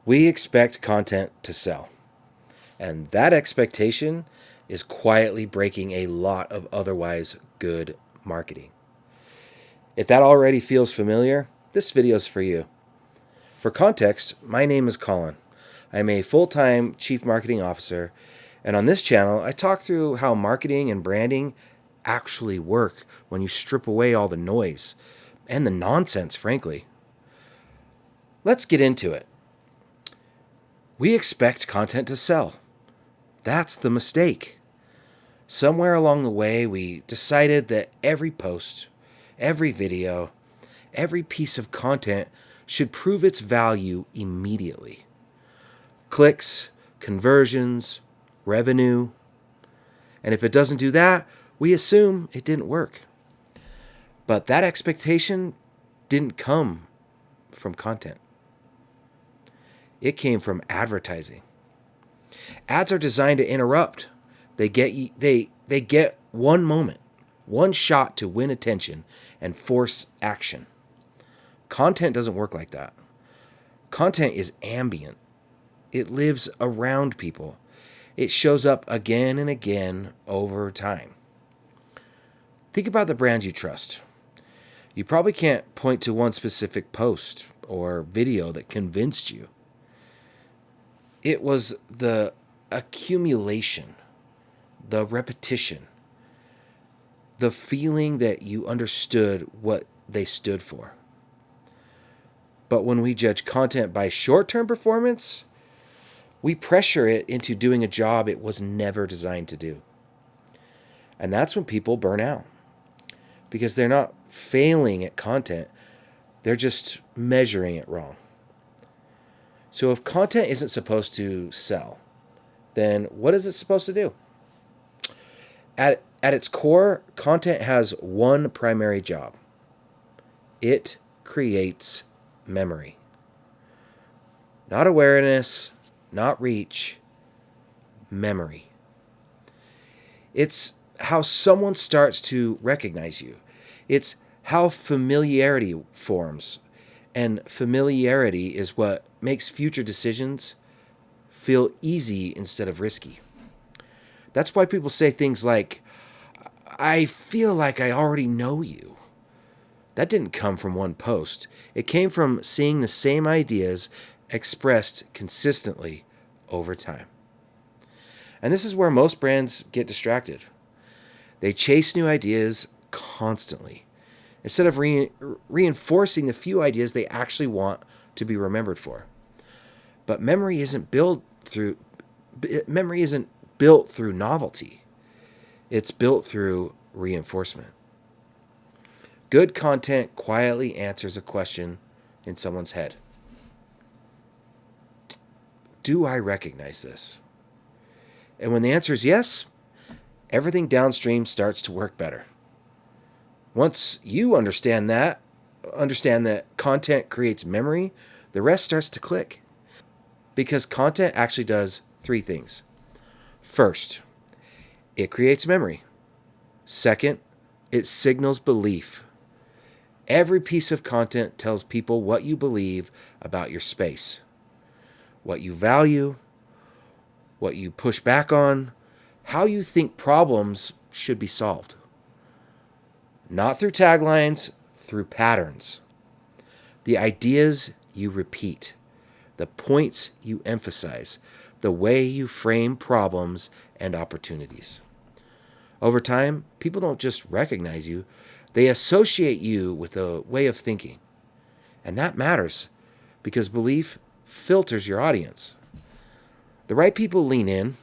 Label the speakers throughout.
Speaker 1: We expect content to sell, and that expectation is quietly breaking a lot of otherwise good marketing. If that already feels familiar, this video is for you. For context, my name is Colin. I'm a full-time Chief Marketing Officer, and on this channel, I talk through how marketing and branding actually work when you strip away all the noise and the nonsense, frankly. Let's get into it. We expect content to sell. That's the mistake. Somewhere along the way, we decided that every post, every video, every piece of content should prove its value immediately. Clicks, conversions, revenue. And if it doesn't do that, we assume it didn't work. But that expectation didn't come from content. It came from advertising. Ads are designed to interrupt. They get one moment, one shot to win attention and force action. Content doesn't work like that. Content is ambient. It lives around people. It shows up again and again over time. Think about the brands you trust. You probably can't point to one specific post or video that convinced you. It was the accumulation, the repetition, the feeling that you understood what they stood for. But when we judge content by short-term performance, we pressure it into doing a job it was never designed to do. And that's when people burn out, because they're not failing at content, they're just measuring it wrong. So if content isn't supposed to sell, then what is it supposed to do? At its core, content has one primary job. It creates memory. Not awareness, not reach, memory. It's how someone starts to recognize you. It's how familiarity forms. And familiarity is what makes future decisions feel easy instead of risky. That's why people say things like, I feel like I already know you. That didn't come from one post. It came from seeing the same ideas expressed consistently over time. And this is where most brands get distracted. They chase new ideas constantly, instead of reinforcing the few ideas they actually want to be remembered for. But memory isn't built through novelty. It's built through reinforcement. Good content quietly answers a question in someone's head. Do I recognize this? And when the answer is yes, everything downstream starts to work better. Once you understand that content creates memory, the rest starts to click. Because content actually does three things. First, it creates memory. Second, it signals belief. Every piece of content tells people what you believe about your space, what you value, what you push back on, how you think problems should be solved. Not through taglines, through patterns. The ideas you repeat, the points you emphasize, the way you frame problems and opportunities. Over time, people don't just recognize you, they associate you with a way of thinking. And that matters, because belief filters your audience. The right people lean in,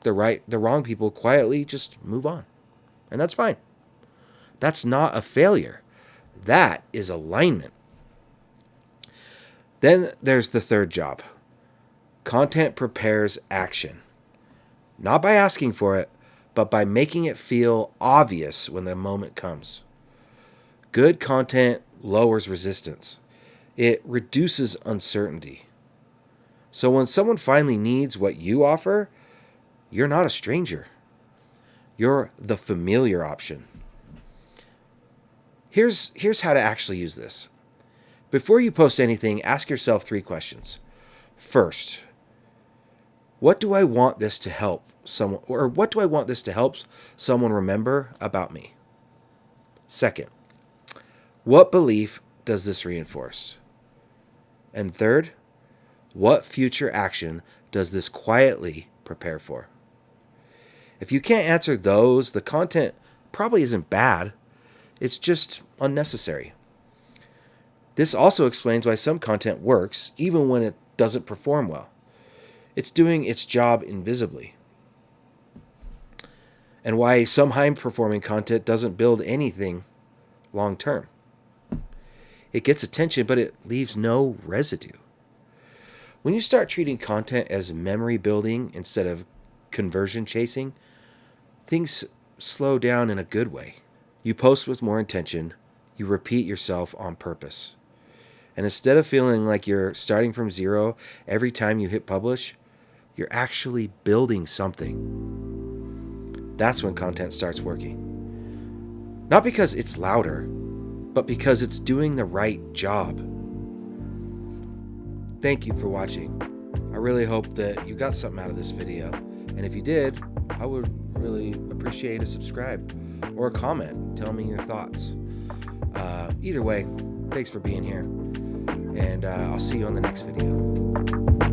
Speaker 1: the wrong people quietly just move on. And that's fine. That's not a failure. That is alignment. Then there's the third job. Content prepares action. Not by asking for it, but by making it feel obvious when the moment comes. Good content lowers resistance. It reduces uncertainty. So when someone finally needs what you offer, you're not a stranger. You're the familiar option. Here's how to actually use this. Before you post anything, ask yourself 3 questions. First, what do I want this to help someone, or what do I want this to help someone remember about me? Second, what belief does this reinforce? And third, what future action does this quietly prepare for? If you can't answer those, the content probably isn't bad. It's just unnecessary. This also explains why some content works even when it doesn't perform well. It's doing its job invisibly. And why some high-performing content doesn't build anything long term. It gets attention, but it leaves no residue. When you start treating content as memory building instead of conversion chasing, things slow down in a good way. You post with more intention, you repeat yourself on purpose. And instead of feeling like you're starting from zero every time you hit publish, you're actually building something. That's when content starts working. Not because it's louder, but because it's doing the right job. Thank you for watching. I really hope that you got something out of this video. And if you did, I would really appreciate a subscribe or a comment. Tell me your thoughts. Either way, thanks for being here. And I'll see you on the next video.